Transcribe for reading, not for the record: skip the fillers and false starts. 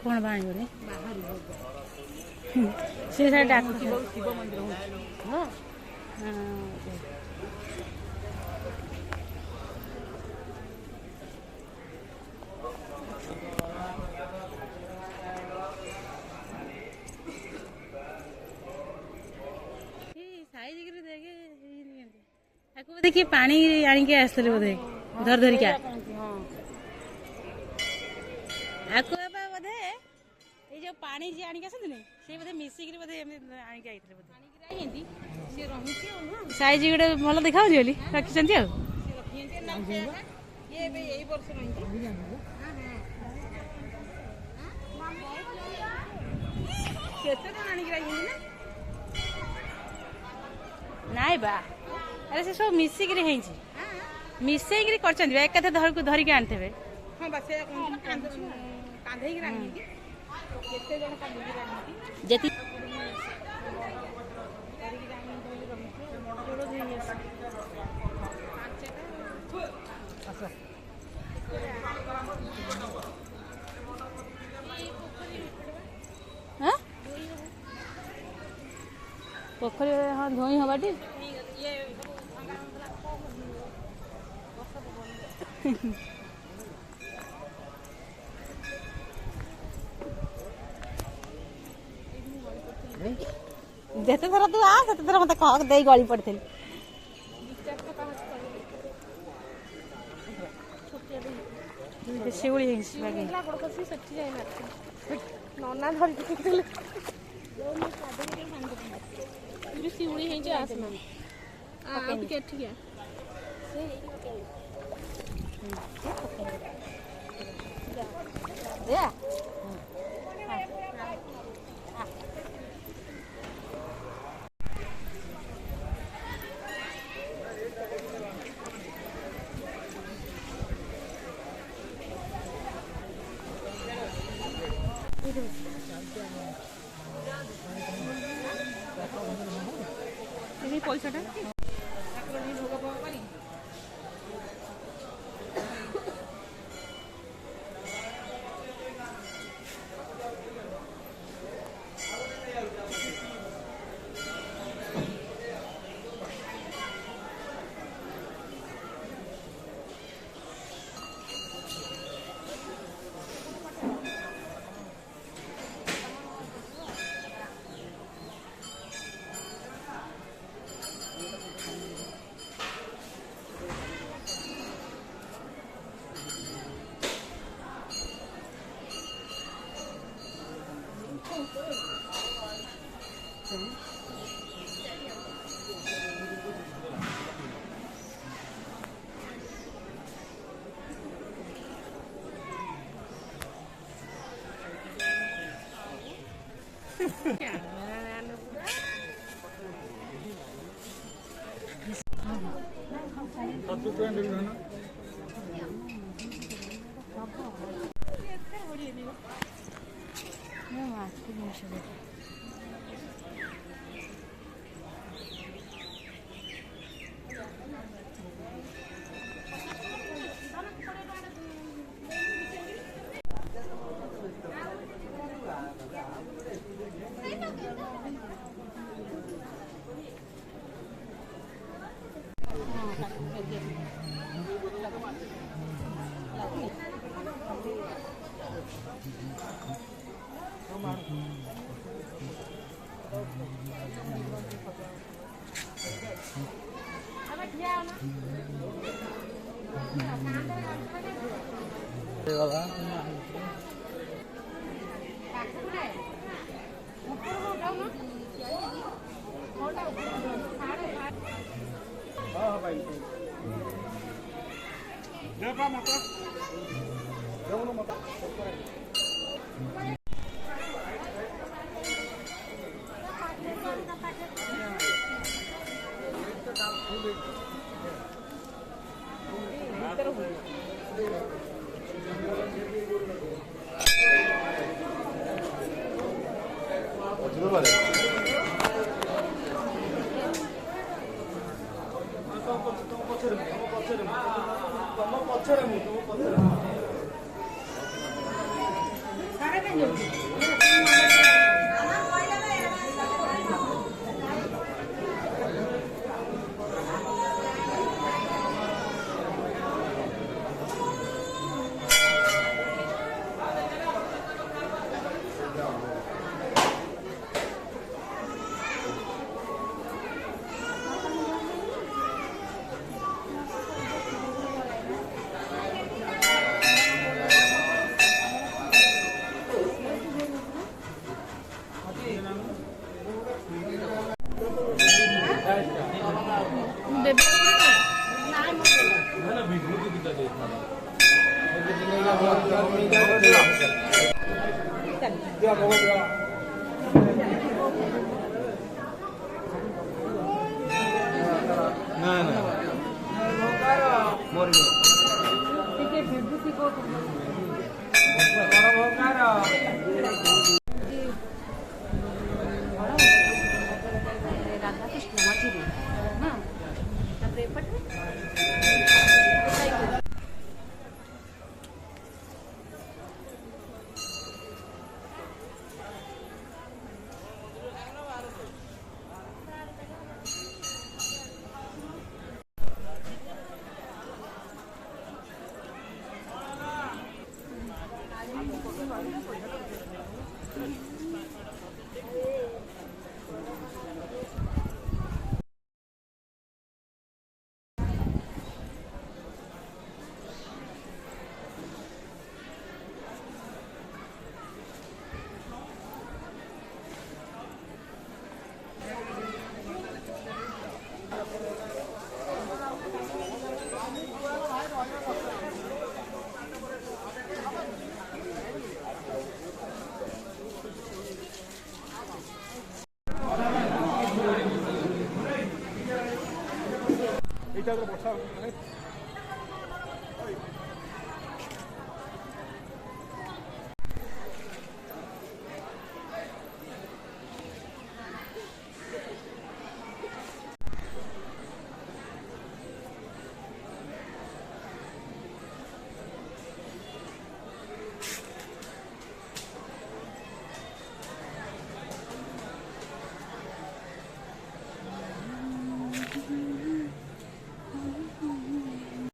कौन बाणी बोले से डाक शिव मंदिर हाँ देखिए पानी आनिके आसले बोधे धर धरिका आको बोधे ये जो पानी जी आनिके आसते से बोधे मिसिक बोधे आनिके आइतले बोधे से रही साइज गोटे भल देखा बोली रखी ये यही वर्ष नाई बा अरे से सब मिसिक मिसेक एक धरिक आनते हाँ बस कांधे जति पोखरी हाँ धोई हबाटी जेते थर तू आ सेते थर मत कह दे गली पड़थि शिवली नना धरिक शिवड़ी है आसना ठीक है पैसा ରାଧାକୃଷ୍ଣ ମଝିରେ ହଁ ତାପରେ ଏପଟେ এইটা তো বর্ষা